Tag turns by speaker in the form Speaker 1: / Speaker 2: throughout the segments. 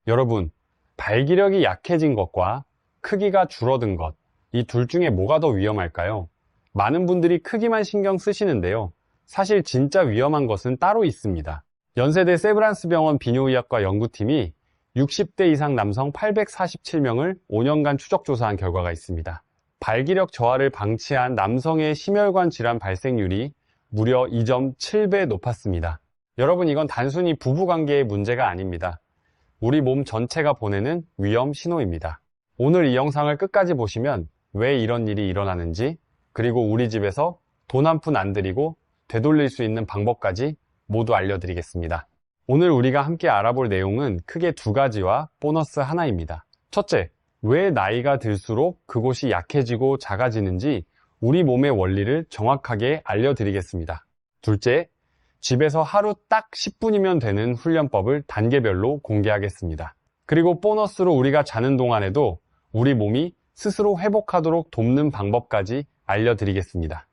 Speaker 1: 여러분, 발기력이 약해진 것과 크기가 줄어든 것, 이 둘 중에 뭐가 더 위험할까요? 많은 분들이 크기만 신경 쓰시는데요. 사실 진짜 위험한 것은 따로 있습니다. 연세대 세브란스 병원 비뇨의학과 연구팀이 60대 이상 남성 847명을 5년간 추적 조사한 결과가 있습니다. 발기력 저하를 방치한 남성의 심혈관 질환 발생률이 무려 2.7배 높았습니다. 여러분, 이건 단순히 부부관계의 문제가 아닙니다. 우리 몸 전체가 보내는 위험 신호입니다. 오늘 이 영상을 끝까지 보시면 왜 이런 일이 일어나는지, 그리고 우리 집에서 돈 한 푼 안 들이고 되돌릴 수 있는 방법까지 모두 알려드리겠습니다. 오늘 우리가 함께 알아볼 내용은 크게 두 가지와 보너스 하나입니다. 첫째, 왜 나이가 들수록 그곳이 약해지고 작아지는지 우리 몸의 원리를 정확하게 알려드리겠습니다. 둘째, 집에서 하루 딱 10분이면 되는 훈련법을 단계별로 공개하겠습니다. 그리고 보너스로 우리가 자는 동안에도 우리 몸이 스스로 회복하도록 돕는 방법까지 알려드리겠습니다.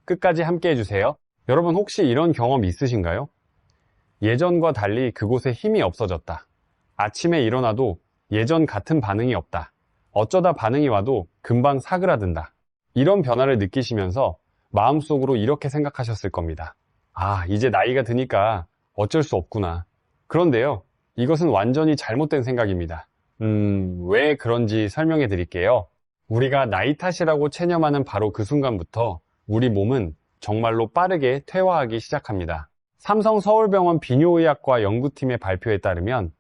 Speaker 1: 끝까지 함께 해주세요. 여러분, 혹시 이런 경험 있으신가요? 예전과 달리 그곳에 힘이 없어졌다. 아침에 일어나도 예전 같은 반응이 없다. 어쩌다 반응이 와도 금방 사그라든다. 이런 변화를 느끼시면서 마음속으로 이렇게 생각하셨을 겁니다. 아, 이제 나이가 드니까 어쩔 수 없구나. 그런데요, 이것은 완전히 잘못된 생각입니다. 왜 그런지 설명해 드릴게요. 우리가 나이 탓이라고 체념하는 바로 그 순간부터 우리 몸은 정말로 빠르게 퇴화하기 시작합니다. 삼성 서울병원 비뇨의학과 연구팀의 발표에 따르면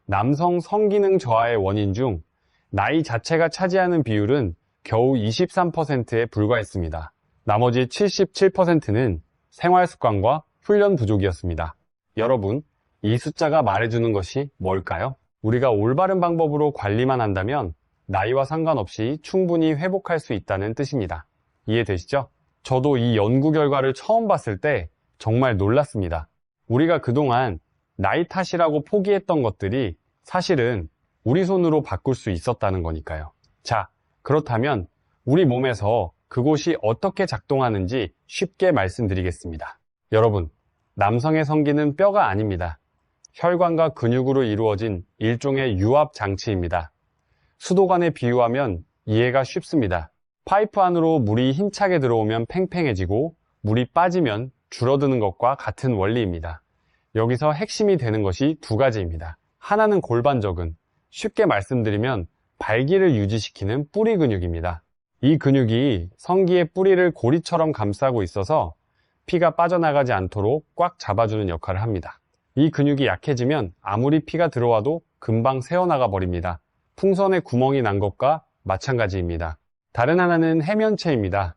Speaker 1: 남성 성기능 저하의 원인 중 나이 자체가 차지하는 비율은 겨우 23%에 불과했습니다. 나머지 77%는 생활 습관과 훈련 부족이었습니다. 여러분, 이 숫자가 말해주는 것이 뭘까요? 우리가 올바른 방법으로 관리만 한다면 나이와 상관없이 충분히 회복할 수 있다는 뜻입니다. 이해되시죠? 저도 이 연구 결과를 처음 봤을 때 정말 놀랐습니다. 우리가 그동안 나이 탓이라고 포기했던 것들이 사실은 우리 손으로 바꿀 수 있었다는 거니까요. 자, 그렇다면 우리 몸에서 그곳이 어떻게 작동하는지 쉽게 말씀드리겠습니다. 여러분, 남성의 성기는 뼈가 아닙니다. 혈관과 근육으로 이루어진 일종의 유압 장치입니다. 수도관에 비유하면 이해가 쉽습니다. 파이프 안으로 물이 힘차게 들어오면 팽팽해지고 물이 빠지면 줄어드는 것과 같은 원리입니다. 여기서 핵심이 되는 것이 두 가지입니다. 하나는 골반적은, 쉽게 말씀드리면 발기를 유지시키는 뿌리 근육입니다. 이 근육이 성기의 뿌리를 고리처럼 감싸고 있어서 피가 빠져나가지 않도록 꽉 잡아주는 역할을 합니다. 이 근육이 약해지면 아무리 피가 들어와도 금방 새어나가 버립니다. 풍선에 구멍이 난 것과 마찬가지입니다. 다른 하나는 해면체입니다.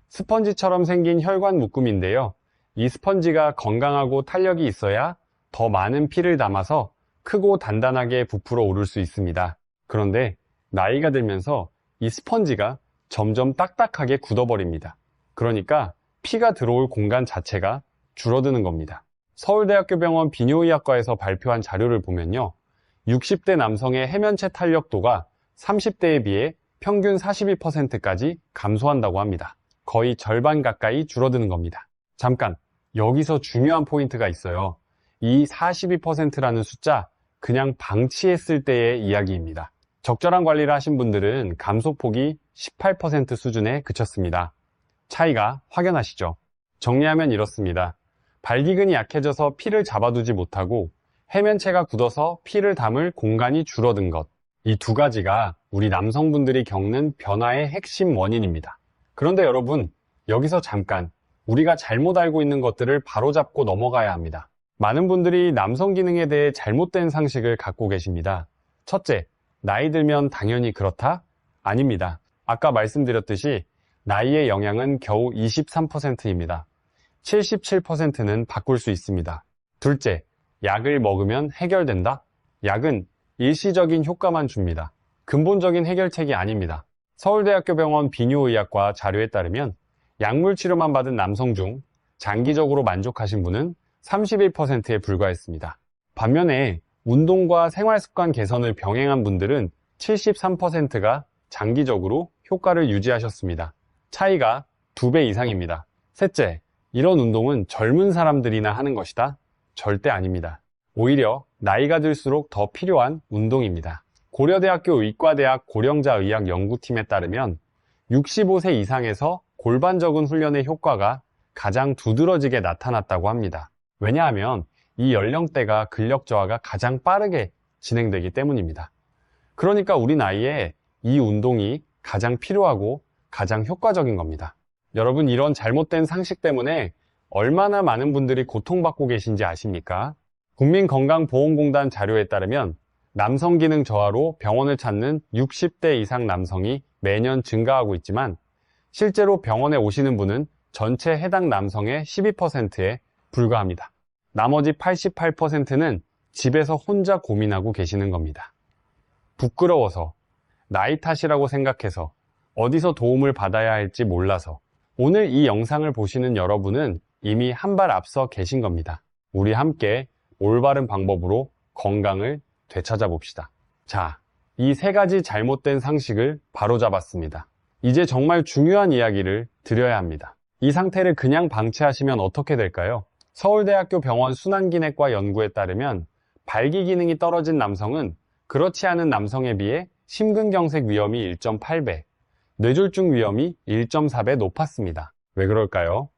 Speaker 1: 스펀지처럼 생긴 혈관 묶음인데요. 이 스펀지가 건강하고 탄력이 있어야 더 많은 피를 담아서 크고 단단하게 부풀어 오를 수 있습니다. 그런데 나이가 들면서 이 스펀지가 점점 딱딱하게 굳어버립니다. 그러니까 피가 들어올 공간 자체가 줄어드는 겁니다. 서울대학교 병원 비뇨의학과에서 발표한 자료를 보면요. 60대 남성의 해면체 탄력도가 30대에 비해 평균 42%까지 감소한다고 합니다. 거의 절반 가까이 줄어드는 겁니다. 잠깐, 여기서 중요한 포인트가 있어요. 이 42%라는 숫자, 그냥 방치했을 때의 이야기입니다. 적절한 관리를 하신 분들은 감소폭이 18% 수준에 그쳤습니다. 차이가 확연하시죠? 정리하면 이렇습니다. 발기근이 약해져서 피를 잡아두지 못하고 해면체가 굳어서 피를 담을 공간이 줄어든 것. 이 두 가지가 우리 남성분들이 겪는 변화의 핵심 원인입니다. 그런데 여러분, 여기서 잠깐 우리가 잘못 알고 있는 것들을 바로잡고 넘어가야 합니다. 많은 분들이 남성 기능에 대해 잘못된 상식을 갖고 계십니다. 첫째, 나이 들면 당연히 그렇다? 아닙니다. 아까 말씀드렸듯이 나이의 영향은 겨우 23%입니다. 77%는 바꿀 수 있습니다. 둘째, 약을 먹으면 해결된다? 약은 일시적인 효과만 줍니다. 근본적인 해결책이 아닙니다. 서울대학교 병원 비뇨의학과 자료에 따르면 약물 치료만 받은 남성 중 장기적으로 만족하신 분은 31%에 불과했습니다. 반면에 운동과 생활습관 개선을 병행한 분들은 73%가 장기적으로 효과를 유지하셨습니다. 차이가 2배 이상입니다. 셋째, 이런 운동은 젊은 사람들이나 하는 것이다? 절대 아닙니다. 오히려 나이가 들수록 더 필요한 운동입니다. 고려대학교 의과대학 고령자의학 연구팀에 따르면 65세 이상에서 골반적인 훈련의 효과가 가장 두드러지게 나타났다고 합니다. 왜냐하면 이 연령대가 근력 저하가 가장 빠르게 진행되기 때문입니다. 그러니까 우리 나이에 이 운동이 가장 필요하고 가장 효과적인 겁니다. 여러분, 이런 잘못된 상식 때문에 얼마나 많은 분들이 고통받고 계신지 아십니까? 국민건강보험공단 자료에 따르면 남성 기능 저하로 병원을 찾는 60대 이상 남성이 매년 증가하고 있지만 실제로 병원에 오시는 분은 전체 해당 남성의 12%에 불과합니다. 나머지 88%는 집에서 혼자 고민하고 계시는 겁니다. 부끄러워서, 나이 탓이라고 생각해서, 어디서 도움을 받아야 할지 몰라서 오늘 이 영상을 보시는 여러분은 이미 한 발 앞서 계신 겁니다. 우리 함께 올바른 방법으로 건강을 되찾아 봅시다. 자, 이 세 가지 잘못된 상식을 바로잡았습니다. 이제 정말 중요한 이야기를 드려야 합니다. 이 상태를 그냥 방치하시면 어떻게 될까요? 서울대학교 병원 순환기내과 연구에 따르면 발기 기능이 떨어진 남성은 그렇지 않은 남성에 비해 심근경색 위험이 1.8배, 뇌졸중 위험이 1.4배 높았습니다. 왜 그럴까요?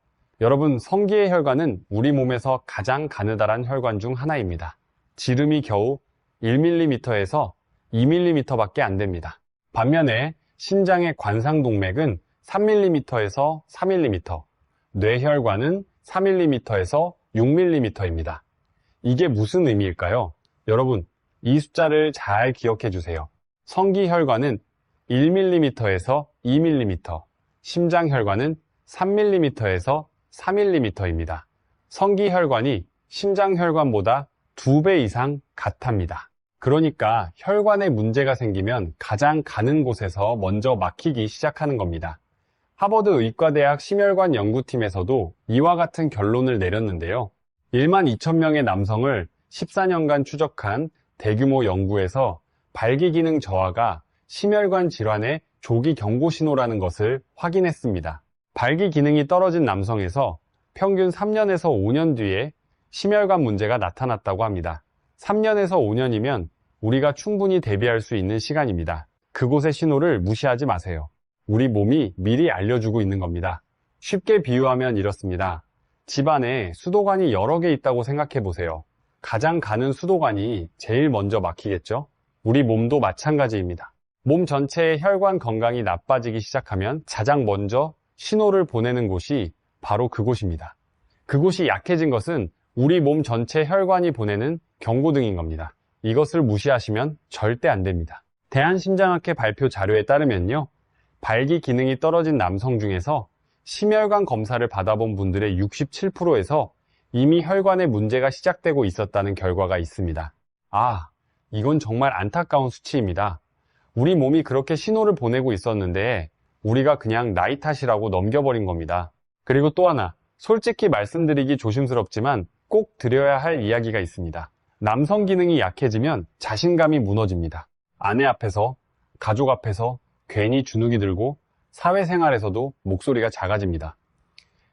Speaker 1: 여러분, 성기의 혈관은 우리 몸에서 가장 가느다란 혈관 중 하나입니다. 지름이 겨우 1mm에서 2mm 밖에 안 됩니다. 반면에 심장의 관상동맥은 3mm에서 4mm, 뇌혈관은 4mm에서 6mm입니다. 이게 무슨 의미일까요? 여러분, 이 숫자를 잘 기억해 주세요. 성기혈관은 1mm에서 2mm, 심장혈관은 3mm에서 4mm입니다. 성기혈관이 심장혈관보다 2배 이상 같답니다. 그러니까 혈관에 문제가 생기면 가장 가는 곳에서 먼저 막히기 시작하는 겁니다. 하버드 의과대학 심혈관 연구팀에서도 이와 같은 결론을 내렸는데요. 1만 2천 명의 남성을 14년간 추적한 대규모 연구에서 발기 기능 저하가 심혈관 질환의 조기 경고 신호라는 것을 확인했습니다. 발기 기능이 떨어진 남성에서 평균 3년에서 5년 뒤에 심혈관 문제가 나타났다고 합니다. 3년에서 5년이면 우리가 충분히 대비할 수 있는 시간입니다. 그곳의 신호를 무시하지 마세요. 우리 몸이 미리 알려주고 있는 겁니다. 쉽게 비유하면 이렇습니다. 집안에 수도관이 여러 개 있다고 생각해 보세요. 가장 가는 수도관이 제일 먼저 막히겠죠? 우리 몸도 마찬가지입니다. 몸 전체의 혈관 건강이 나빠지기 시작하면 가장 먼저 신호를 보내는 곳이 바로 그곳입니다. 그곳이 약해진 것은 우리 몸 전체 혈관이 보내는 경고등인 겁니다. 이것을 무시하시면 절대 안 됩니다. 대한심장학회 발표 자료에 따르면요, 발기 기능이 떨어진 남성 중에서 심혈관 검사를 받아본 분들의 67%에서 이미 혈관에 문제가 시작되고 있었다는 결과가 있습니다. 아, 이건 정말 안타까운 수치입니다. 우리 몸이 그렇게 신호를 보내고 있었는데 우리가 그냥 나이 탓이라고 넘겨버린 겁니다. 그리고 또 하나, 솔직히 말씀드리기 조심스럽지만 꼭 드려야 할 이야기가 있습니다. 남성 기능이 약해지면 자신감이 무너집니다. 아내 앞에서, 가족 앞에서 괜히 주눅이 들고 사회생활에서도 목소리가 작아집니다.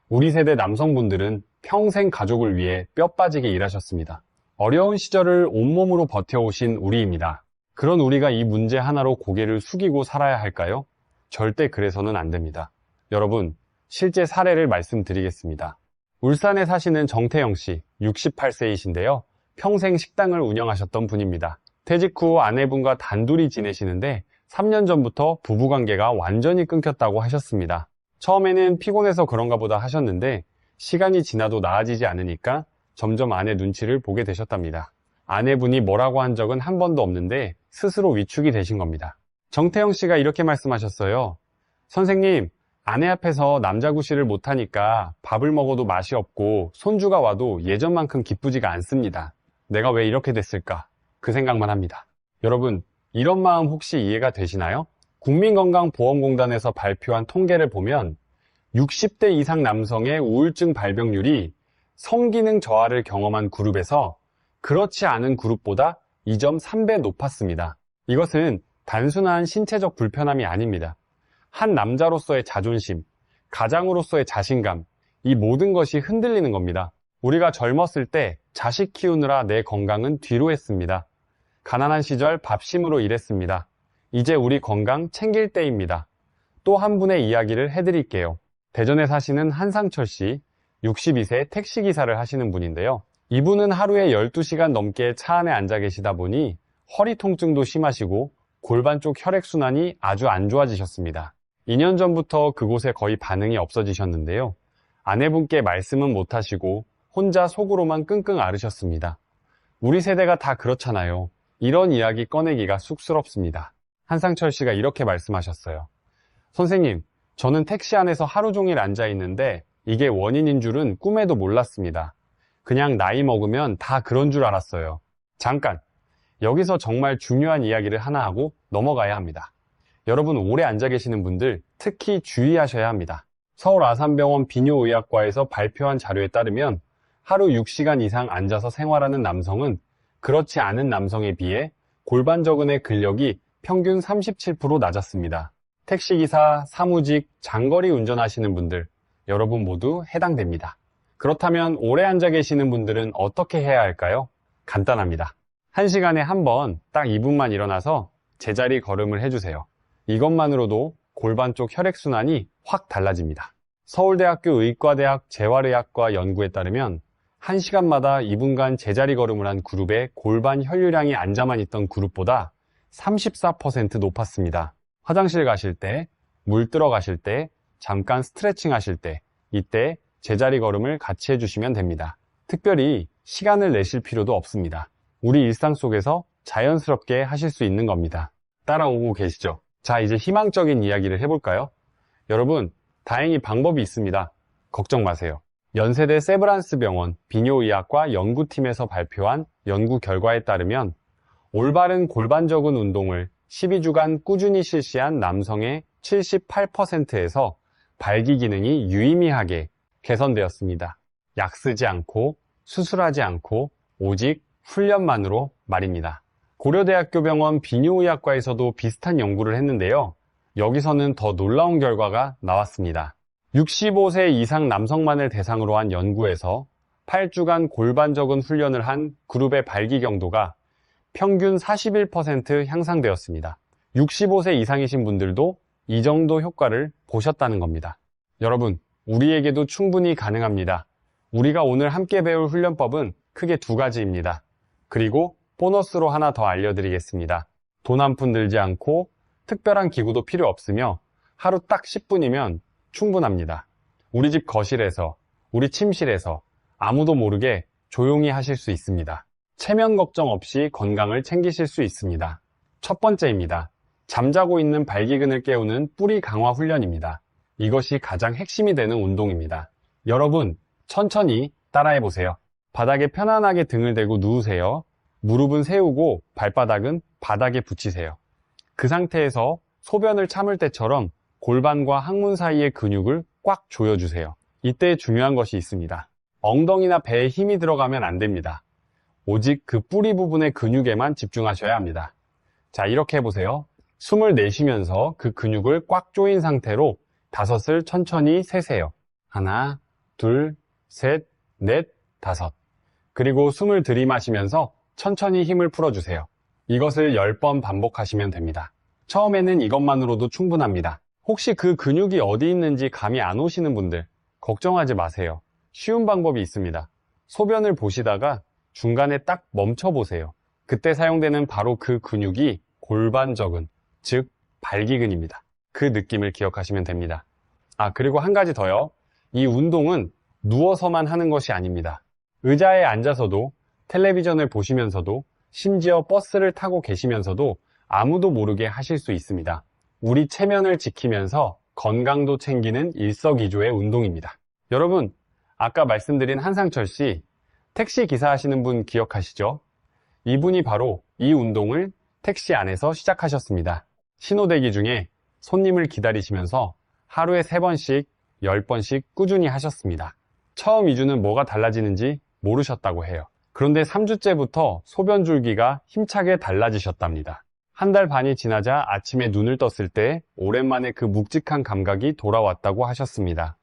Speaker 1: 우리 세대 남성분들은 평생 가족을 위해 뼈 빠지게 일하셨습니다. 어려운 시절을 온몸으로 버텨오신 우리입니다. 그런 우리가 이 문제 하나로 고개를 숙이고 살아야 할까요? 절대 그래서는 안 됩니다. 여러분, 실제 사례를 말씀드리겠습니다. 울산에 사시는 정태영 씨, 68세이신데요. 평생 식당을 운영하셨던 분입니다. 퇴직 후 아내분과 단둘이 지내시는데 3년 전부터 부부관계가 완전히 끊겼다고 하셨습니다. 처음에는 피곤해서 그런가 보다 하셨는데 시간이 지나도 나아지지 않으니까 점점 아내 눈치를 보게 되셨답니다. 아내분이 뭐라고 한 적은 한 번도 없는데 스스로 위축이 되신 겁니다. 정태영 씨가 이렇게 말씀하셨어요. 선생님, 아내 앞에서 남자구실을 못하니까 밥을 먹어도 맛이 없고 손주가 와도 예전만큼 기쁘지가 않습니다. 내가 왜 이렇게 됐을까? 그 생각만 합니다. 여러분, 이런 마음 혹시 이해가 되시나요? 국민건강보험공단에서 발표한 통계를 보면 60대 이상 남성의 우울증 발병률이 성기능 저하를 경험한 그룹에서 그렇지 않은 그룹보다 2.3배 높았습니다. 이것은 단순한 신체적 불편함이 아닙니다. 한 남자로서의 자존심, 가장으로서의 자신감, 이 모든 것이 흔들리는 겁니다. 우리가 젊었을 때 자식 키우느라 내 건강은 뒤로 했습니다. 가난한 시절 밥심으로 일했습니다. 이제 우리 건강 챙길 때입니다. 또 한 분의 이야기를 해드릴게요. 대전에 사시는 한상철 씨, 62세 택시기사를 하시는 분인데요. 이분은 하루에 12시간 넘게 차 안에 앉아 계시다 보니 허리 통증도 심하시고 골반 쪽 혈액순환이 아주 안 좋아지셨습니다. 2년 전부터 그곳에 거의 반응이 없어지셨는데요. 아내분께 말씀은 못하시고 혼자 속으로만 끙끙 앓으셨습니다. 우리 세대가 다 그렇잖아요. 이런 이야기 꺼내기가 쑥스럽습니다. 한상철 씨가 이렇게 말씀하셨어요. 선생님, 저는 택시 안에서 하루 종일 앉아 있는데 이게 원인인 줄은 꿈에도 몰랐습니다. 그냥 나이 먹으면 다 그런 줄 알았어요. 잠깐, 여기서 정말 중요한 이야기를 하나 하고 넘어가야 합니다. 여러분, 오래 앉아 계시는 분들 특히 주의하셔야 합니다. 서울 아산병원 비뇨의학과에서 발표한 자료에 따르면 하루 6시간 이상 앉아서 생활하는 남성은 그렇지 않은 남성에 비해 골반저근의 근력이 평균 37% 낮았습니다. 택시기사, 사무직, 장거리 운전하시는 분들, 여러분 모두 해당됩니다. 그렇다면 오래 앉아 계시는 분들은 어떻게 해야 할까요? 간단합니다. 1시간에 한 번 딱 2분만 일어나서 제자리 걸음을 해주세요. 이것만으로도 골반 쪽 혈액순환이 확 달라집니다. 서울대학교 의과대학 재활의학과 연구에 따르면 1시간마다 2분간 제자리 걸음을 한 그룹의 골반 혈류량이 앉아만 있던 그룹보다 34% 높았습니다. 화장실 가실 때, 물 들어가실 때, 잠깐 스트레칭 하실 때, 이때 제자리 걸음을 같이 해주시면 됩니다. 특별히 시간을 내실 필요도 없습니다. 우리 일상 속에서 자연스럽게 하실 수 있는 겁니다. 따라오고 계시죠? 자, 이제 희망적인 이야기를 해볼까요? 여러분, 다행히 방법이 있습니다. 걱정 마세요. 연세대 세브란스 병원 비뇨의학과 연구팀에서 발표한 연구 결과에 따르면 올바른 골반저근 운동을 12주간 꾸준히 실시한 남성의 78%에서 발기 기능이 유의미하게 개선되었습니다. 약 쓰지 않고 수술하지 않고 오직 훈련만으로 말입니다. 고려대학교 병원 비뇨의학과에서도 비슷한 연구를 했는데요. 여기서는 더 놀라운 결과가 나왔습니다. 65세 이상 남성만을 대상으로 한 연구에서 8주간 골반저근 훈련을 한 그룹의 발기 경도가 평균 41% 향상되었습니다. 65세 이상이신 분들도 이 정도 효과를 보셨다는 겁니다. 여러분, 우리에게도 충분히 가능합니다. 우리가 오늘 함께 배울 훈련법은 크게 두 가지입니다. 그리고 보너스로 하나 더 알려드리겠습니다. 돈 한 푼 들지 않고 특별한 기구도 필요 없으며 하루 딱 10분이면 충분합니다. 우리 집 거실에서, 우리 침실에서 아무도 모르게 조용히 하실 수 있습니다. 체면 걱정 없이 건강을 챙기실 수 있습니다. 첫 번째입니다. 잠자고 있는 발기근을 깨우는 뿌리 강화 훈련입니다. 이것이 가장 핵심이 되는 운동입니다. 여러분, 천천히 따라해보세요. 바닥에 편안하게 등을 대고 누우세요. 무릎은 세우고 발바닥은 바닥에 붙이세요. 그 상태에서 소변을 참을 때처럼 골반과 항문 사이의 근육을 꽉 조여주세요. 이때 중요한 것이 있습니다. 엉덩이나 배에 힘이 들어가면 안 됩니다. 오직 그 뿌리 부분의 근육에만 집중하셔야 합니다. 자, 이렇게 해보세요. 숨을 내쉬면서 그 근육을 꽉 조인 상태로 5을 천천히 세세요. 하나, 둘, 셋, 넷, 5. 그리고 숨을 들이마시면서 천천히 힘을 풀어주세요. 이것을 10번 반복하시면 됩니다. 처음에는 이것만으로도 충분합니다. 혹시 그 근육이 어디 있는지 감이 안 오시는 분들 걱정하지 마세요. 쉬운 방법이 있습니다. 소변을 보시다가 중간에 딱 멈춰 보세요. 그때 사용되는 바로 그 근육이 골반저근, 즉 발기근입니다. 그 느낌을 기억하시면 됩니다. 그리고 한 가지 더요. 이 운동은 누워서만 하는 것이 아닙니다. 의자에 앉아서도, 텔레비전을 보시면서도, 심지어 버스를 타고 계시면서도 아무도 모르게 하실 수 있습니다. 우리 체면을 지키면서 건강도 챙기는 일석이조의 운동입니다. 여러분, 아까 말씀드린 한상철 씨, 택시 기사 하시는 분 기억하시죠? 이분이 바로 이 운동을 택시 안에서 시작하셨습니다. 신호대기 중에 손님을 기다리시면서 하루에 3번씩, 10번씩 꾸준히 하셨습니다. 처음 2주는 뭐가 달라지는지 모르셨다고 해요. 그런데 3주째부터 소변 줄기가 힘차게 달라지셨답니다. 한 달 반이 지나자 아침에 눈을 떴을 때 오랜만에 그 묵직한 감각이 돌아왔다고 하셨습니다.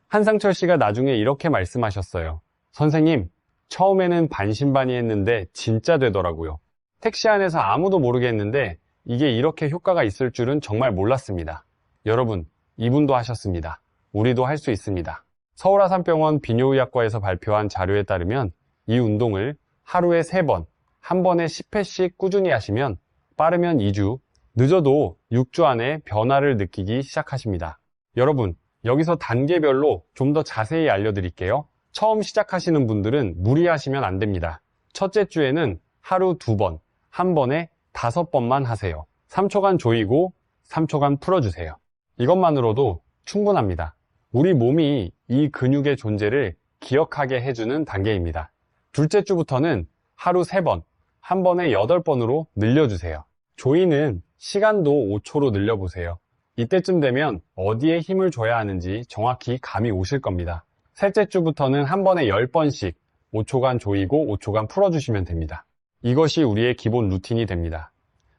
Speaker 1: 한상철 씨가 나중에 이렇게 말씀하셨어요. 선생님, 처음에는 반신반의했는데 진짜 되더라고요. 택시 안에서 아무도 모르게 했는데 이게 이렇게 효과가 있을 줄은 정말 몰랐습니다. 여러분, 이분도 하셨습니다. 우리도 할 수 있습니다. 서울아산병원 비뇨의학과에서 발표한 자료에 따르면 이 운동을 하루에 3번, 한 번에 10회씩 꾸준히 하시면 빠르면 2주, 늦어도 6주 안에 변화를 느끼기 시작하십니다. 여러분, 여기서 단계별로 좀 더 자세히 알려드릴게요. 처음 시작하시는 분들은 무리하시면 안 됩니다. 첫째 주에는 하루 2번, 한 번에 5번만 하세요. 3초간 조이고 3초간 풀어주세요. 이것만으로도 충분합니다. 우리 몸이 이 근육의 존재를 기억하게 해주는 단계입니다. 둘째 주부터는 하루 3번, 한 번에 8번으로 늘려주세요. 조이는 시간도 5초로 늘려보세요. 이때쯤 되면 어디에 힘을 줘야 하는지 정확히 감이 오실 겁니다. 셋째 주부터는 한 번에 10번씩 5초간 조이고 5초간 풀어주시면 됩니다. 이것이 우리의 기본 루틴이 됩니다.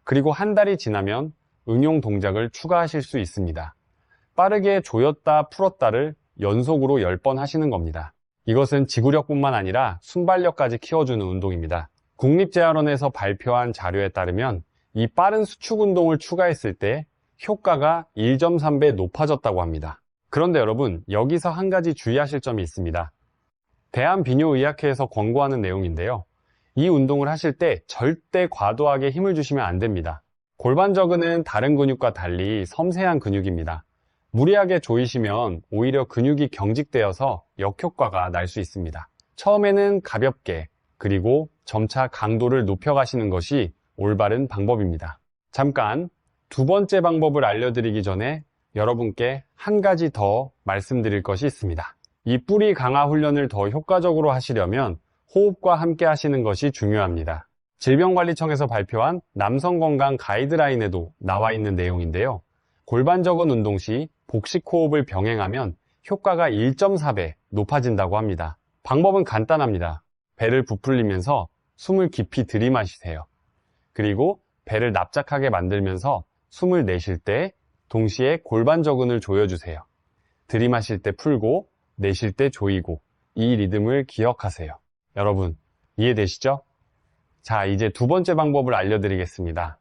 Speaker 1: 그리고 한 달이 지나면 응용 동작을 추가하실 수 있습니다. 빠르게 조였다 풀었다를 연속으로 10번 하시는 겁니다. 이것은 지구력뿐만 아니라 순발력까지 키워주는 운동입니다. 국립재활원에서 발표한 자료에 따르면 이 빠른 수축 운동을 추가했을 때 효과가 1.3배 높아졌다고 합니다. 그런데 여러분, 여기서 한 가지 주의하실 점이 있습니다. 대한비뇨의학회에서 권고하는 내용인데요. 이 운동을 하실 때 절대 과도하게 힘을 주시면 안 됩니다. 골반저근은 다른 근육과 달리 섬세한 근육입니다. 무리하게 조이시면 오히려 근육이 경직되어서 역효과가 날 수 있습니다. 처음에는 가볍게, 그리고 점차 강도를 높여가시는 것이 올바른 방법입니다. 잠깐 두 번째 방법을 알려드리기 전에 여러분께 한 가지 더 말씀드릴 것이 있습니다. 이 뿌리 강화 훈련을 더 효과적으로 하시려면 호흡과 함께 하시는 것이 중요합니다. 질병관리청에서 발표한 남성 건강 가이드라인에도 나와 있는 내용인데요. 골반저근 운동 시 복식 호흡을 병행하면 효과가 1.4배 높아진다고 합니다. 방법은 간단합니다. 배를 부풀리면서 숨을 깊이 들이마시세요. 그리고 배를 납작하게 만들면서 숨을 내쉴 때 동시에 골반저근을 조여주세요. 들이마실 때 풀고 내쉴 때 조이고, 이 리듬을 기억하세요. 여러분, 이해되시죠? 자, 이제 두 번째 방법을 알려드리겠습니다.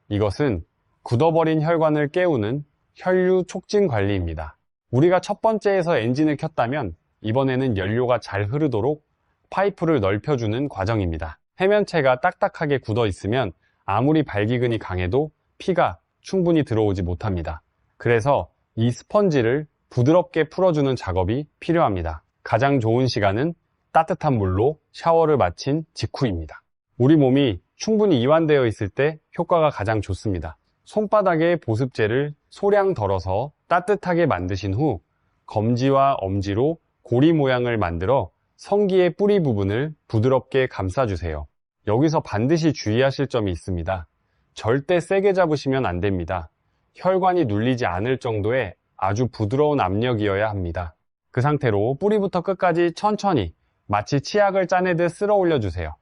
Speaker 1: 이것은 굳어버린 혈관을 깨우는 혈류 촉진 관리입니다. 우리가 첫 번째에서 엔진을 켰다면 이번에는 연료가 잘 흐르도록 파이프를 넓혀주는 과정입니다. 해면체가 딱딱하게 굳어 있으면 아무리 발기근이 강해도 피가 충분히 들어오지 못합니다. 그래서 이 스펀지를 부드럽게 풀어주는 작업이 필요합니다. 가장 좋은 시간은 따뜻한 물로 샤워를 마친 직후입니다. 우리 몸이 충분히 이완되어 있을 때 효과가 가장 좋습니다. 손바닥에 보습제를 소량 덜어서 따뜻하게 만드신 후 검지와 엄지로 고리 모양을 만들어 성기의 뿌리 부분을 부드럽게 감싸주세요. 여기서 반드시 주의하실 점이 있습니다. 절대 세게 잡으시면 안 됩니다. 혈관이 눌리지 않을 정도의 아주 부드러운 압력이어야 합니다. 그 상태로 뿌리부터 끝까지 천천히 마치 치약을 짜내듯 쓸어 올려주세요.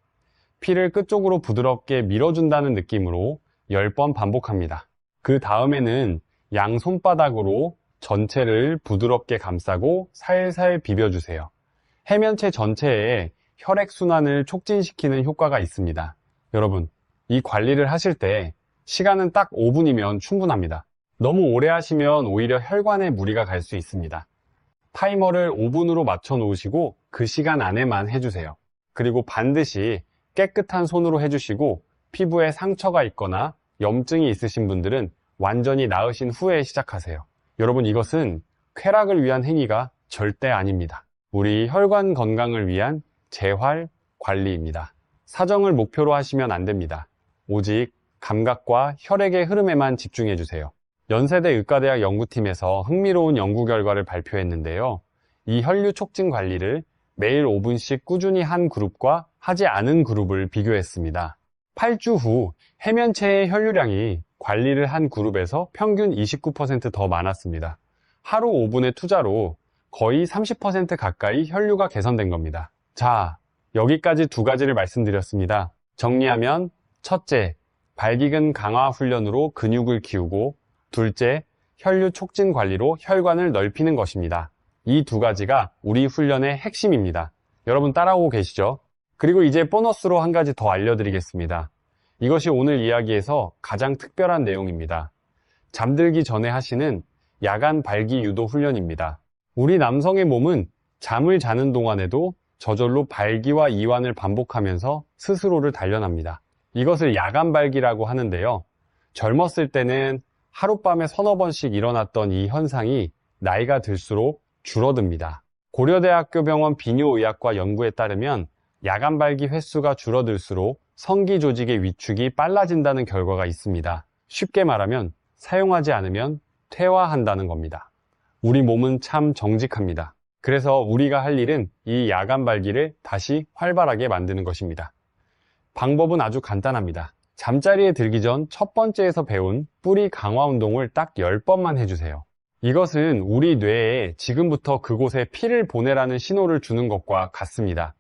Speaker 1: 피를 끝쪽으로 부드럽게 밀어준다는 느낌으로 10번 반복합니다. 그 다음에는 양 손바닥으로 전체를 부드럽게 감싸고 살살 비벼주세요. 해면체 전체에 혈액순환을 촉진시키는 효과가 있습니다. 여러분, 이 관리를 하실 때 시간은 딱 5분이면 충분합니다. 너무 오래 하시면 오히려 혈관에 무리가 갈 수 있습니다. 타이머를 5분으로 맞춰 놓으시고 그 시간 안에만 해주세요. 그리고 반드시 깨끗한 손으로 해주시고 피부에 상처가 있거나 염증이 있으신 분들은 완전히 나으신 후에 시작하세요. 여러분, 이것은 쾌락을 위한 행위가 절대 아닙니다. 우리 혈관 건강을 위한 재활 관리입니다. 사정을 목표로 하시면 안 됩니다. 오직 감각과 혈액의 흐름에만 집중해 주세요. 연세대 의과대학 연구팀에서 흥미로운 연구 결과를 발표했는데요. 이 혈류 촉진 관리를 매일 5분씩 꾸준히 한 그룹과 하지 않은 그룹을 비교했습니다. 8주 후 해면체의 혈류량이 관리를 한 그룹에서 평균 29% 더 많았습니다. 하루 5분의 투자로 거의 30% 가까이 혈류가 개선된 겁니다. 자, 여기까지 두 가지를 말씀드렸습니다. 정리하면 첫째, 발기근 강화 훈련으로 근육을 키우고 둘째, 혈류 촉진 관리로 혈관을 넓히는 것입니다. 이 두 가지가 우리 훈련의 핵심입니다. 여러분 따라오고 계시죠? 그리고 이제 보너스로 한 가지 더 알려드리겠습니다. 이것이 오늘 이야기에서 가장 특별한 내용입니다. 잠들기 전에 하시는 야간 발기 유도 훈련입니다. 우리 남성의 몸은 잠을 자는 동안에도 저절로 발기와 이완을 반복하면서 스스로를 단련합니다. 이것을 야간 발기라고 하는데요. 젊었을 때는 하룻밤에 서너 번씩 일어났던 이 현상이 나이가 들수록 줄어듭니다. 고려대학교 병원 비뇨의학과 연구에 따르면 야간 발기 횟수가 줄어들수록 성기 조직의 위축이 빨라진다는 결과가 있습니다. 쉽게 말하면 사용하지 않으면 퇴화한다는 겁니다. 우리 몸은 참 정직합니다. 그래서 우리가 할 일은 이 야간 발기를 다시 활발하게 만드는 것입니다. 방법은 아주 간단합니다. 잠자리에 들기 전 첫 번째에서 배운 뿌리 강화 운동을 딱 10번만 해주세요. 이것은 우리 뇌에 지금부터 그곳에 피를 보내라는 신호를 주는 것과 같습니다.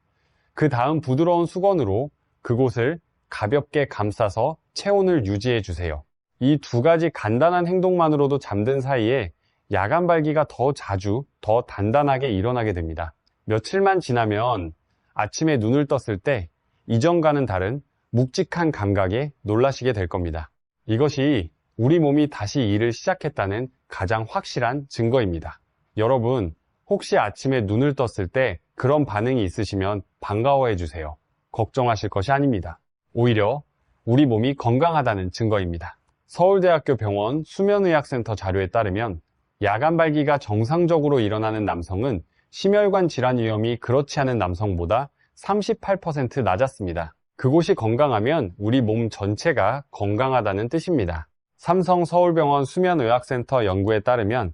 Speaker 1: 그 다음 부드러운 수건으로 그곳을 가볍게 감싸서 체온을 유지해 주세요. 이 두 가지 간단한 행동만으로도 잠든 사이에 야간 발기가 더 자주, 더 단단하게 일어나게 됩니다. 며칠만 지나면 아침에 눈을 떴을 때 이전과는 다른 묵직한 감각에 놀라시게 될 겁니다. 이것이 우리 몸이 다시 일을 시작했다는 가장 확실한 증거입니다. 여러분, 혹시 아침에 눈을 떴을 때 그런 반응이 있으시면 반가워해 주세요. 걱정하실 것이 아닙니다. 오히려 우리 몸이 건강하다는 증거입니다. 서울대학교 병원 수면의학센터 자료에 따르면 야간 발기가 정상적으로 일어나는 남성은 심혈관 질환 위험이 그렇지 않은 남성보다 38% 낮았습니다. 그곳이 건강하면 우리 몸 전체가 건강하다는 뜻입니다. 삼성 서울병원 수면의학센터 연구에 따르면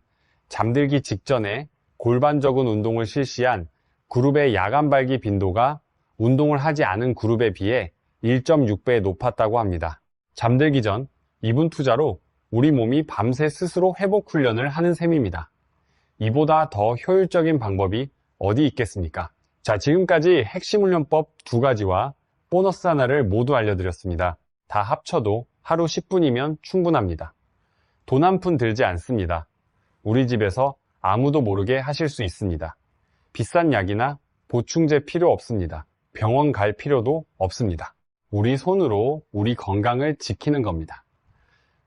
Speaker 1: 잠들기 직전에 골반적인 운동을 실시한 그룹의 야간 발기 빈도가 운동을 하지 않은 그룹에 비해 1.6배 높았다고 합니다. 잠들기 전 2분 투자로 우리 몸이 밤새 스스로 회복 훈련을 하는 셈입니다. 이보다 더 효율적인 방법이 어디 있겠습니까? 자, 지금까지 핵심 훈련법 2가지와 보너스 하나를 모두 알려드렸습니다. 다 합쳐도 하루 10분이면 충분합니다. 돈 한 푼 들지 않습니다. 우리 집에서 아무도 모르게 하실 수 있습니다. 비싼 약이나 보충제 필요 없습니다. 병원 갈 필요도 없습니다. 우리 손으로 우리 건강을 지키는 겁니다.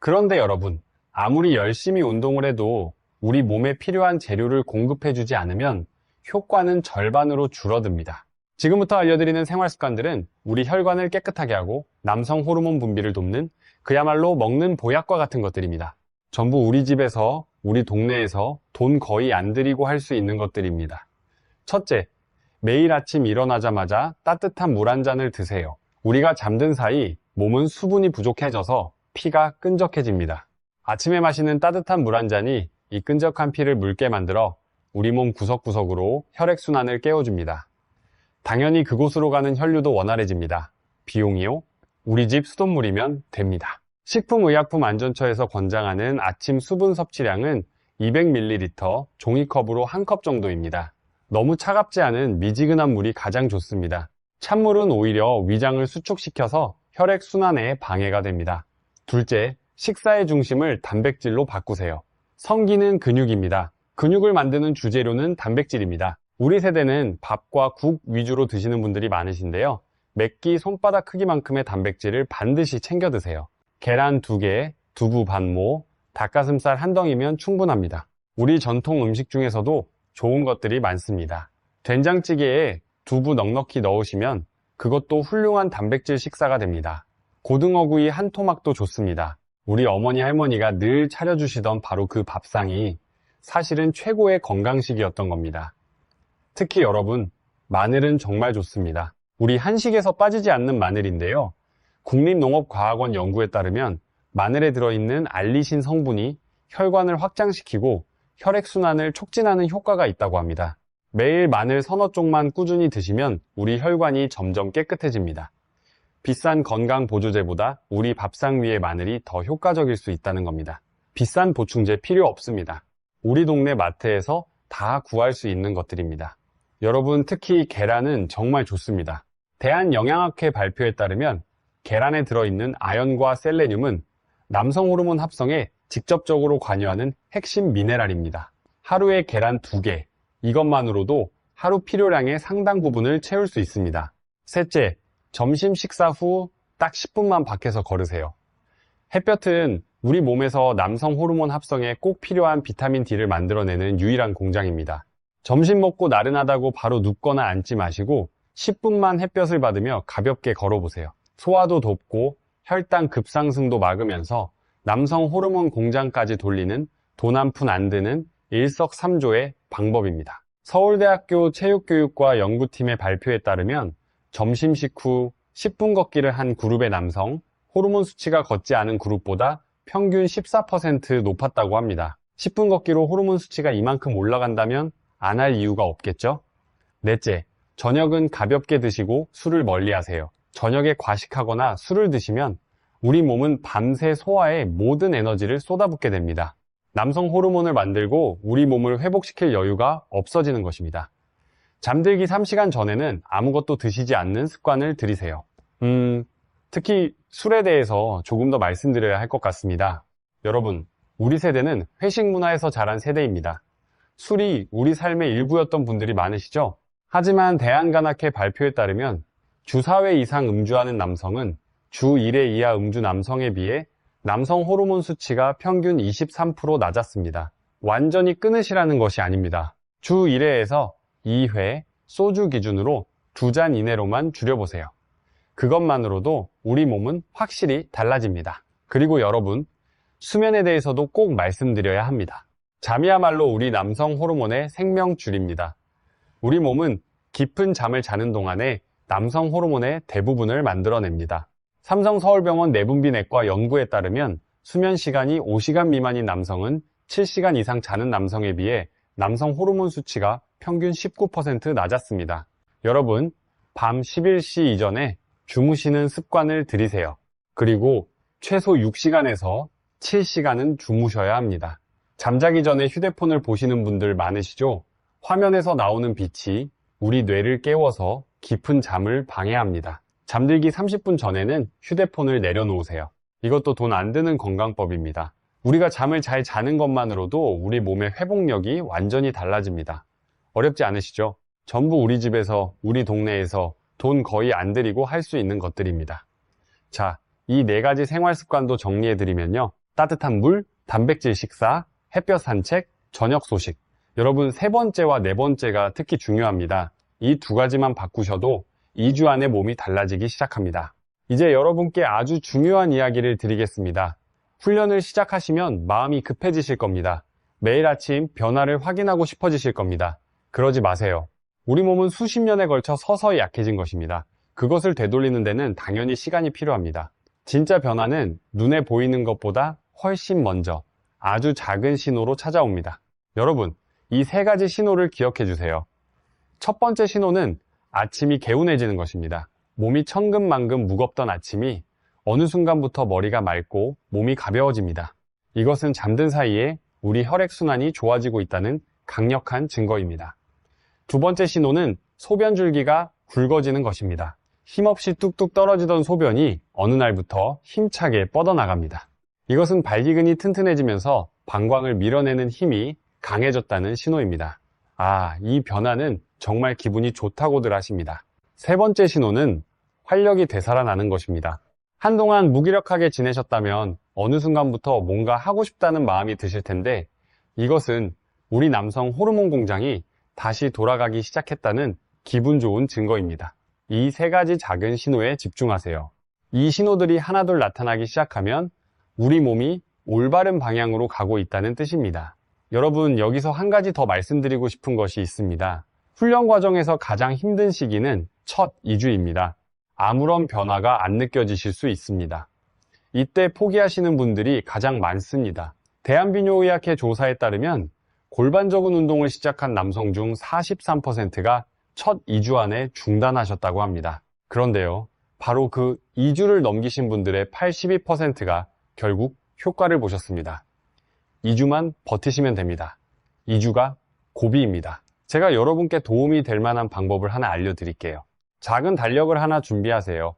Speaker 1: 그런데 여러분, 아무리 열심히 운동을 해도 우리 몸에 필요한 재료를 공급해주지 않으면 효과는 절반으로 줄어듭니다. 지금부터 알려드리는 생활 습관들은 우리 혈관을 깨끗하게 하고 남성 호르몬 분비를 돕는 그야말로 먹는 보약과 같은 것들입니다. 전부 우리 집에서, 우리 동네에서 돈 거의 안 들이고 할 수 있는 것들입니다. 첫째, 매일 아침 일어나자마자 따뜻한 물 한 잔을 드세요. 우리가 잠든 사이 몸은 수분이 부족해져서 피가 끈적해집니다. 아침에 마시는 따뜻한 물 한 잔이 이 끈적한 피를 묽게 만들어 우리 몸 구석구석으로 혈액순환을 깨워줍니다. 당연히 그곳으로 가는 혈류도 원활해집니다. 비용이요? 우리 집 수돗물이면 됩니다. 식품의약품안전처에서 권장하는 아침 수분 섭취량은 200ml 종이컵으로 한 컵 정도입니다. 너무 차갑지 않은 미지근한 물이 가장 좋습니다. 찬물은 오히려 위장을 수축시켜서 혈액순환에 방해가 됩니다. 둘째, 식사의 중심을 단백질로 바꾸세요. 성기는 근육입니다. 근육을 만드는 주재료는 단백질입니다. 우리 세대는 밥과 국 위주로 드시는 분들이 많으신데요. 매끼 손바닥 크기만큼의 단백질을 반드시 챙겨 드세요. 계란 2개, 두부 반모, 닭가슴살 한 덩이면 충분합니다. 우리 전통 음식 중에서도 좋은 것들이 많습니다. 된장찌개에 두부 넉넉히 넣으시면 그것도 훌륭한 단백질 식사가 됩니다. 고등어구이 한 토막도 좋습니다. 우리 어머니 할머니가 늘 차려주시던 바로 그 밥상이 사실은 최고의 건강식이었던 겁니다. 특히 여러분, 마늘은 정말 좋습니다. 우리 한식에서 빠지지 않는 마늘인데요. 국립농업과학원 연구에 따르면 마늘에 들어있는 알리신 성분이 혈관을 확장시키고 혈액순환을 촉진하는 효과가 있다고 합니다. 매일 마늘 서너 쪽만 꾸준히 드시면 우리 혈관이 점점 깨끗해집니다. 비싼 건강 보조제보다 우리 밥상 위의 마늘이 더 효과적일 수 있다는 겁니다. 비싼 보충제 필요 없습니다. 우리 동네 마트에서 다 구할 수 있는 것들입니다. 여러분, 특히 계란은 정말 좋습니다. 대한영양학회 발표에 따르면 계란에 들어있는 아연과 셀레늄은 남성 호르몬 합성에 직접적으로 관여하는 핵심 미네랄입니다. 하루에 계란 2개, 이것만으로도 하루 필요량의 상당 부분을 채울 수 있습니다. 셋째, 점심 식사 후 딱 10분만 밖에서 걸으세요. 햇볕은 우리 몸에서 남성 호르몬 합성에 꼭 필요한 비타민 D를 만들어내는 유일한 공장입니다. 점심 먹고 나른하다고 바로 눕거나 앉지 마시고 10분만 햇볕을 받으며 가볍게 걸어보세요. 소화도 돕고 혈당 급상승도 막으면서 남성 호르몬 공장까지 돌리는 돈 한 푼 안 드는 일석삼조의 방법입니다. 서울대학교 체육교육과 연구팀의 발표에 따르면 점심식 후 10분 걷기를 한 그룹의 남성, 호르몬 수치가 걷지 않은 그룹보다 평균 14% 높았다고 합니다. 10분 걷기로 호르몬 수치가 이만큼 올라간다면 안 할 이유가 없겠죠? 넷째, 저녁은 가볍게 드시고 술을 멀리하세요. 저녁에 과식하거나 술을 드시면 우리 몸은 밤새 소화에 모든 에너지를 쏟아붓게 됩니다. 남성 호르몬을 만들고 우리 몸을 회복시킬 여유가 없어지는 것입니다. 잠들기 3시간 전에는 아무것도 드시지 않는 습관을 들이세요. 특히 술에 대해서 조금 더 말씀드려야 할 것 같습니다. 여러분, 우리 세대는 회식 문화에서 자란 세대입니다. 술이 우리 삶의 일부였던 분들이 많으시죠? 하지만 대한간학회 발표에 따르면 주 4회 이상 음주하는 남성은 주 1회 이하 음주 남성에 비해 남성 호르몬 수치가 평균 23% 낮았습니다. 완전히 끊으시라는 것이 아닙니다. 주 1회에서 2회 소주 기준으로 2잔 이내로만 줄여보세요. 그것만으로도 우리 몸은 확실히 달라집니다. 그리고 여러분, 수면에 대해서도 꼭 말씀드려야 합니다. 잠이야말로 우리 남성 호르몬의 생명줄입니다. 우리 몸은 깊은 잠을 자는 동안에 남성 호르몬의 대부분을 만들어냅니다. 삼성서울병원 내분비내과 연구에 따르면 수면 시간이 5시간 미만인 남성은 7시간 이상 자는 남성에 비해 남성 호르몬 수치가 평균 19% 낮았습니다. 여러분, 밤 11시 이전에 주무시는 습관을 들이세요. 그리고 최소 6시간에서 7시간은 주무셔야 합니다. 잠자기 전에 휴대폰을 보시는 분들 많으시죠? 화면에서 나오는 빛이 우리 뇌를 깨워서 깊은 잠을 방해합니다. 잠들기 30분 전에는 휴대폰을 내려놓으세요. 이것도 돈 안 드는 건강법입니다. 우리가 잠을 잘 자는 것만으로도 우리 몸의 회복력이 완전히 달라집니다. 어렵지 않으시죠? 전부 우리 집에서, 우리 동네에서 돈 거의 안 들이고 할 수 있는 것들입니다. 자, 이 4가지 생활 습관도 정리해드리면요. 따뜻한 물, 단백질 식사, 햇볕 산책, 저녁 소식. 여러분, 3번째와 4번째가 특히 중요합니다. 이 2가지만 바꾸셔도 2주 안에 몸이 달라지기 시작합니다. 이제 여러분께 아주 중요한 이야기를 드리겠습니다. 훈련을 시작하시면 마음이 급해지실 겁니다. 매일 아침 변화를 확인하고 싶어지실 겁니다. 그러지 마세요. 우리 몸은 수십 년에 걸쳐 서서히 약해진 것입니다. 그것을 되돌리는 데는 당연히 시간이 필요합니다. 진짜 변화는 눈에 보이는 것보다 훨씬 먼저 아주 작은 신호로 찾아옵니다. 여러분, 이 3가지 신호를 기억해 주세요. 첫 번째 신호는 아침이 개운해지는 것입니다. 몸이 천근만근 무겁던 아침이 어느 순간부터 머리가 맑고 몸이 가벼워집니다. 이것은 잠든 사이에 우리 혈액순환이 좋아지고 있다는 강력한 증거입니다. 두 번째 신호는 소변 줄기가 굵어지는 것입니다. 힘없이 뚝뚝 떨어지던 소변이 어느 날부터 힘차게 뻗어나갑니다. 이것은 발기근이 튼튼해지면서 방광을 밀어내는 힘이 강해졌다는 신호입니다. 이 변화는 정말 기분이 좋다고들 하십니다. 세 번째 신호는 활력이 되살아나는 것입니다. 한동안 무기력하게 지내셨다면 어느 순간부터 뭔가 하고 싶다는 마음이 드실 텐데 이것은 우리 남성 호르몬 공장이 다시 돌아가기 시작했다는 기분 좋은 증거입니다. 이 3가지 작은 신호에 집중하세요. 이 신호들이 하나둘 나타나기 시작하면 우리 몸이 올바른 방향으로 가고 있다는 뜻입니다. 여러분, 여기서 한 가지 더 말씀드리고 싶은 것이 있습니다. 훈련 과정에서 가장 힘든 시기는 첫 2주입니다. 아무런 변화가 안 느껴지실 수 있습니다. 이때 포기하시는 분들이 가장 많습니다. 대한비뇨의학회 조사에 따르면 골반 적은 운동을 시작한 남성 중 43%가 첫 2주 안에 중단하셨다고 합니다. 그런데요, 바로 그 2주를 넘기신 분들의 82%가 결국 효과를 보셨습니다. 2주만 버티시면 됩니다. 2주가 고비입니다. 제가 여러분께 도움이 될 만한 방법을 하나 알려드릴게요. 작은 달력을 하나 준비하세요.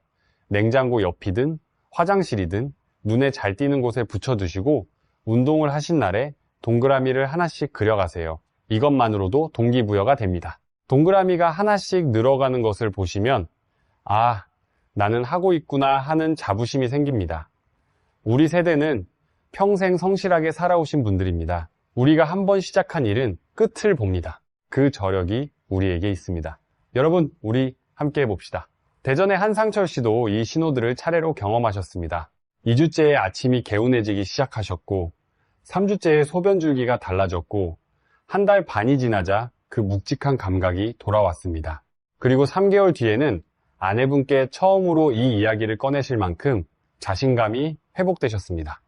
Speaker 1: 냉장고 옆이든 화장실이든 눈에 잘 띄는 곳에 붙여두시고 운동을 하신 날에 동그라미를 하나씩 그려가세요. 이것만으로도 동기부여가 됩니다. 동그라미가 하나씩 늘어가는 것을 보시면 아, 나는 하고 있구나 하는 자부심이 생깁니다. 우리 세대는 평생 성실하게 살아오신 분들입니다. 우리가 한번 시작한 일은 끝을 봅니다. 그 저력이 우리에게 있습니다. 여러분, 우리 함께 해봅시다. 대전의 한상철 씨도 이 신호들을 차례로 경험하셨습니다. 2주째에 아침이 개운해지기 시작하셨고 3주째에 소변 줄기가 달라졌고 한 달 반이 지나자 그 묵직한 감각이 돌아왔습니다. 그리고 3개월 뒤에는 아내분께 처음으로 이 이야기를 꺼내실 만큼 자신감이 회복되셨습니다.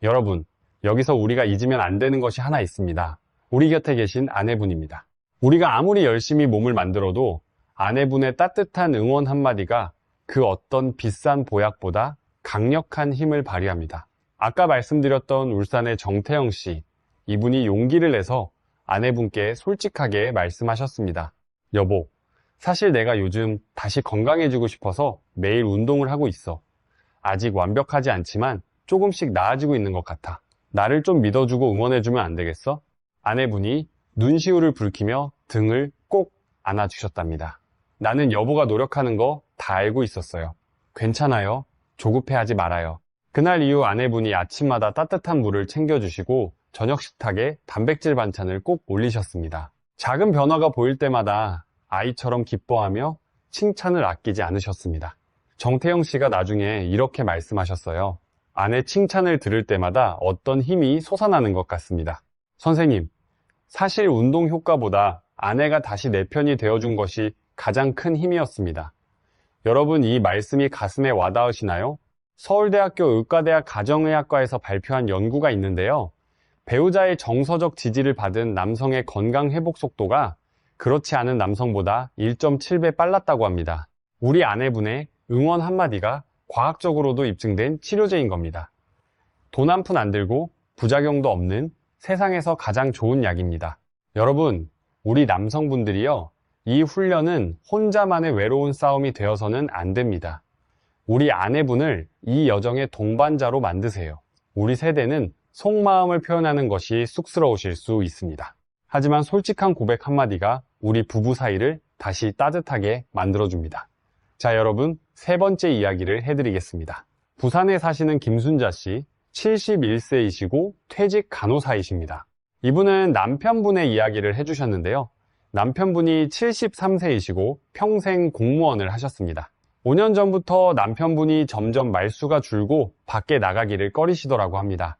Speaker 1: 여러분, 여기서 우리가 잊으면 안 되는 것이 하나 있습니다. 우리 곁에 계신 아내분입니다. 우리가 아무리 열심히 몸을 만들어도 아내분의 따뜻한 응원 한마디가 그 어떤 비싼 보약보다 강력한 힘을 발휘합니다. 아까 말씀드렸던 울산의 정태영 씨, 이분이 용기를 내서 아내분께 솔직하게 말씀하셨습니다. 여보, 사실 내가 요즘 다시 건강해지고 싶어서 매일 운동을 하고 있어. 아직 완벽하지 않지만 조금씩 나아지고 있는 것 같아. 나를 좀 믿어주고 응원해주면 안 되겠어? 아내분이 눈시울을 붉히며 등을 꼭 안아주셨답니다. 나는 여보가 노력하는 거 다 알고 있었어요. 괜찮아요. 조급해하지 말아요. 그날 이후 아내분이 아침마다 따뜻한 물을 챙겨주시고 저녁 식탁에 단백질 반찬을 꼭 올리셨습니다. 작은 변화가 보일 때마다 아이처럼 기뻐하며 칭찬을 아끼지 않으셨습니다. 정태영 씨가 나중에 이렇게 말씀하셨어요. 아내 칭찬을 들을 때마다 어떤 힘이 솟아나는 것 같습니다. 선생님, 사실 운동 효과보다 아내가 다시 내 편이 되어준 것이 가장 큰 힘이었습니다. 여러분, 이 말씀이 가슴에 와닿으시나요? 서울대학교 의과대학 가정의학과에서 발표한 연구가 있는데요. 배우자의 정서적 지지를 받은 남성의 건강 회복 속도가 그렇지 않은 남성보다 1.7배 빨랐다고 합니다. 우리 아내분의 응원 한마디가 과학적으로도 입증된 치료제인 겁니다. 돈 한 푼 안 들고 부작용도 없는 세상에서 가장 좋은 약입니다. 여러분, 우리 남성분들이요, 이 훈련은 혼자만의 외로운 싸움이 되어서는 안 됩니다. 우리 아내분을 이 여정의 동반자로 만드세요. 우리 세대는 속마음을 표현하는 것이 쑥스러우실 수 있습니다. 하지만 솔직한 고백 한마디가 우리 부부 사이를 다시 따뜻하게 만들어줍니다. 자, 여러분, 세 번째 이야기를 해드리겠습니다. 부산에 사시는 김순자 씨, 71세이시고 퇴직 간호사이십니다. 이분은 남편분의 이야기를 해주셨는데요. 남편분이 73세이시고 평생 공무원을 하셨습니다. 5년 전부터 남편분이 점점 말수가 줄고 밖에 나가기를 꺼리시더라고 합니다.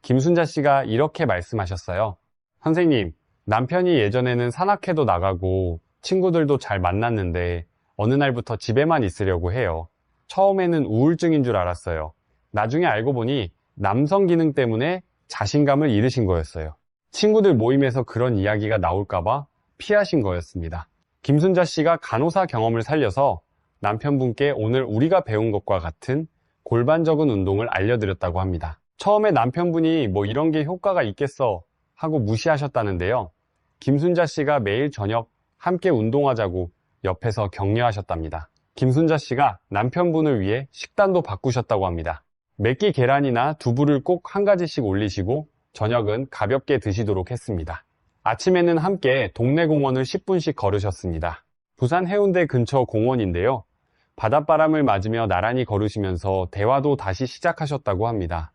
Speaker 1: 김순자 씨가 이렇게 말씀하셨어요. 선생님, 남편이 예전에는 산악회도 나가고 친구들도 잘 만났는데 어느 날부터 집에만 있으려고 해요. 처음에는 우울증인 줄 알았어요. 나중에 알고 보니 남성 기능 때문에 자신감을 잃으신 거였어요. 친구들 모임에서 그런 이야기가 나올까봐 피하신 거였습니다. 김순자 씨가 간호사 경험을 살려서 남편분께 오늘 우리가 배운 것과 같은 골반적인 운동을 알려드렸다고 합니다. 처음에 남편분이 뭐 이런 게 효과가 있겠어 하고 무시하셨다는데요. 김순자 씨가 매일 저녁 함께 운동하자고 옆에서 격려하셨답니다. 김순자 씨가 남편분을 위해 식단도 바꾸셨다고 합니다. 맵기 계란이나 두부를 꼭 한 가지씩 올리시고 저녁은 가볍게 드시도록 했습니다. 아침에는 함께 동네 공원을 10분씩 걸으셨습니다. 부산 해운대 근처 공원인데요. 바닷바람을 맞으며 나란히 걸으시면서 대화도 다시 시작하셨다고 합니다.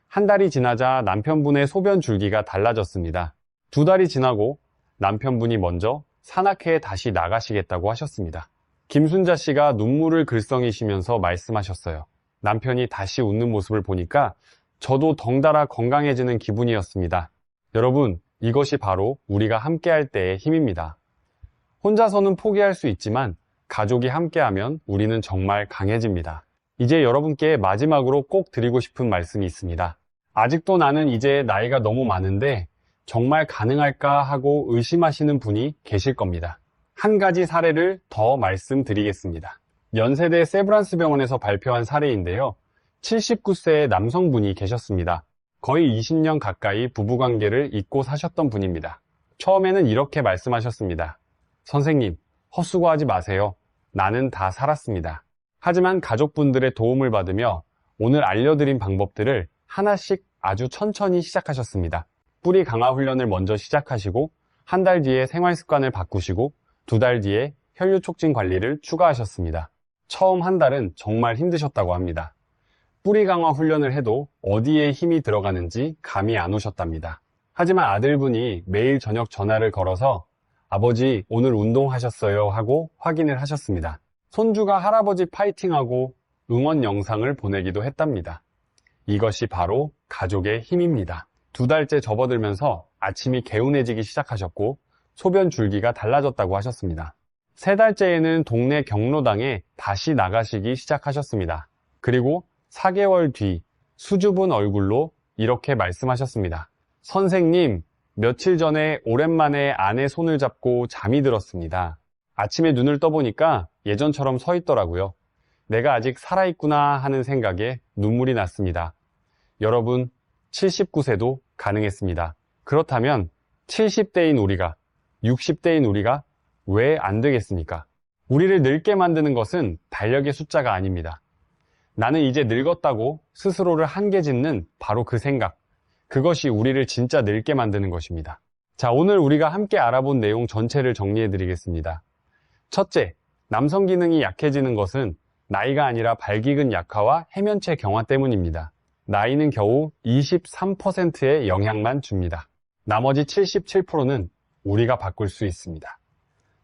Speaker 1: 한 달이 지나자 남편분의 소변 줄기가 달라졌습니다. 2달이 지나고 남편분이 먼저 산악회에 다시 나가시겠다고 하셨습니다. 김순자 씨가 눈물을 글썽이시면서 말씀하셨어요. 남편이 다시 웃는 모습을 보니까 저도 덩달아 건강해지는 기분이었습니다. 여러분, 이것이 바로 우리가 함께할 때의 힘입니다. 혼자서는 포기할 수 있지만 가족이 함께하면 우리는 정말 강해집니다. 이제 여러분께 마지막으로 꼭 드리고 싶은 말씀이 있습니다. 아직도 나는 이제 나이가 너무 많은데 정말 가능할까 하고 의심하시는 분이 계실 겁니다. 한 가지 사례를 더 말씀드리겠습니다. 연세대 세브란스 병원에서 발표한 사례인데요. 79세의 남성분이 계셨습니다. 거의 20년 가까이 부부관계를 잇고 사셨던 분입니다. 처음에는 이렇게 말씀하셨습니다. 선생님, 헛수고하지 마세요. 나는 다 살았습니다. 하지만 가족분들의 도움을 받으며 오늘 알려드린 방법들을 하나씩 아주 천천히 시작하셨습니다. 뿌리 강화 훈련을 먼저 시작하시고 한 달 뒤에 생활 습관을 바꾸시고 2달 뒤에 혈류 촉진 관리를 추가하셨습니다. 처음 한 달은 정말 힘드셨다고 합니다. 뿌리 강화 훈련을 해도 어디에 힘이 들어가는지 감이 안 오셨답니다. 하지만 아들분이 매일 저녁 전화를 걸어서 아버지 오늘 운동하셨어요 하고 확인을 하셨습니다. 손주가 할아버지 파이팅하고 응원 영상을 보내기도 했답니다. 이것이 바로 가족의 힘입니다. 2달째 접어들면서 아침이 개운해지기 시작하셨고 소변 줄기가 달라졌다고 하셨습니다. 3달째에는 동네 경로당에 다시 나가시기 시작하셨습니다. 그리고 4개월 뒤 수줍은 얼굴로 이렇게 말씀하셨습니다. 선생님, 며칠 전에 오랜만에 아내 손을 잡고 잠이 들었습니다. 아침에 눈을 떠보니까 예전처럼 서 있더라고요. 내가 아직 살아있구나 하는 생각에 눈물이 났습니다. 여러분, 79세도 가능했습니다. 그렇다면 70대인 우리가, 60대인 우리가 왜 안 되겠습니까? 우리를 늙게 만드는 것은 달력의 숫자가 아닙니다. 나는 이제 늙었다고 스스로를 한계 짓는 바로 그 생각, 그것이 우리를 진짜 늙게 만드는 것입니다. 자, 오늘 우리가 함께 알아본 내용 전체를 정리해 드리겠습니다. 첫째, 남성 기능이 약해지는 것은 나이가 아니라 발기근 약화와 해면체 경화 때문입니다. 나이는 겨우 23%의 영향만 줍니다. 나머지 77%는 우리가 바꿀 수 있습니다.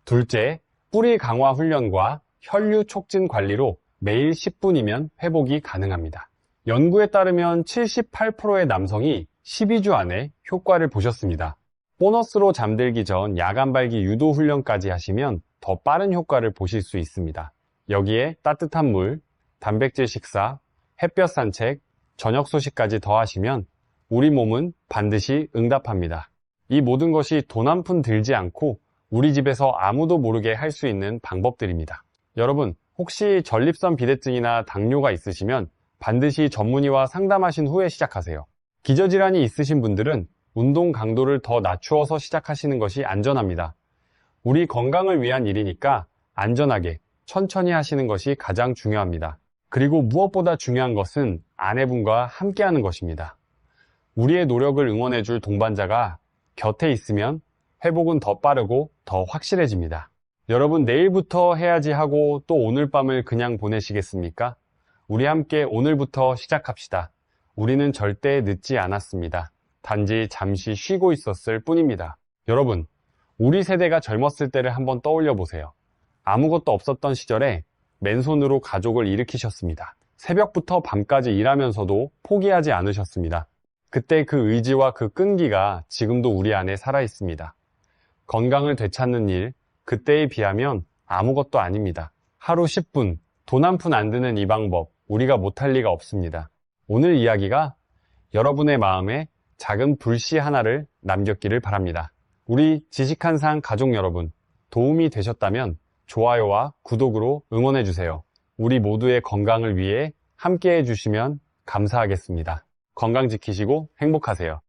Speaker 1: 둘째, 뿌리 강화 훈련과 혈류 촉진 관리로 매일 10분이면 회복이 가능합니다. 연구에 따르면 78%의 남성이 12주 안에 효과를 보셨습니다. 보너스로 잠들기 전 야간 발기 유도 훈련까지 하시면 더 빠른 효과를 보실 수 있습니다. 여기에 따뜻한 물, 단백질 식사, 햇볕 산책, 저녁 소식까지 더하시면 우리 몸은 반드시 응답합니다. 이 모든 것이 돈 한 푼 들지 않고 우리 집에서 아무도 모르게 할 수 있는 방법들입니다. 여러분, 혹시 전립선 비대증이나 당뇨가 있으시면 반드시 전문의와 상담하신 후에 시작하세요. 기저질환이 있으신 분들은 운동 강도를 더 낮추어서 시작하시는 것이 안전합니다. 우리 건강을 위한 일이니까 안전하게 천천히 하시는 것이 가장 중요합니다. 그리고 무엇보다 중요한 것은 아내분과 함께하는 것입니다. 우리의 노력을 응원해줄 동반자가 곁에 있으면 회복은 더 빠르고 더 확실해집니다. 여러분, 내일부터 해야지 하고 또 오늘 밤을 그냥 보내시겠습니까? 우리 함께 오늘부터 시작합시다. 우리는 절대 늦지 않았습니다. 단지 잠시 쉬고 있었을 뿐입니다. 여러분, 우리 세대가 젊었을 때를 한번 떠올려 보세요. 아무것도 없었던 시절에 맨손으로 가족을 일으키셨습니다. 새벽부터 밤까지 일하면서도 포기하지 않으셨습니다. 그때 그 의지와 그 끈기가 지금도 우리 안에 살아 있습니다. 건강을 되찾는 일, 그때에 비하면 아무것도 아닙니다. 하루 10분, 돈 한 푼 안 드는 이 방법, 우리가 못할 리가 없습니다. 오늘 이야기가 여러분의 마음에 작은 불씨 하나를 남겼기를 바랍니다. 우리 지식한상 가족 여러분, 도움이 되셨다면 좋아요와 구독으로 응원해주세요. 우리 모두의 건강을 위해 함께 해주시면 감사하겠습니다. 건강 지키시고 행복하세요.